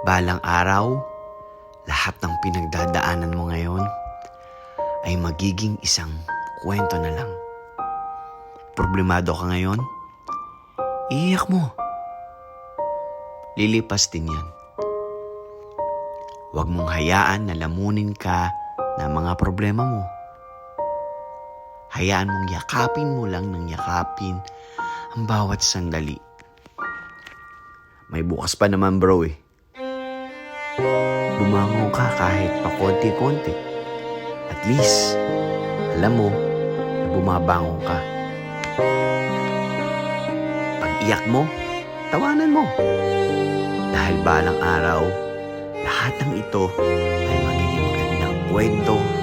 Balang araw, lahat ng pinagdadaanan mo ngayon ay magiging isang kwento na lang. Problemado ka ngayon? Iiyak mo. Lilipas din yan. Huwag mong hayaan na lamunin ka ng mga problema mo. Hayaan mong yakapin mo lang ng yakapin ang bawat sandali. May bukas pa naman bro eh. Bumangon ka kahit pa konti-konti. At least, alam mo na bumabangon ka. Pag iyak mo, tawanan mo. Dahil balang araw, lahat ng ito ay magiging magandang kwento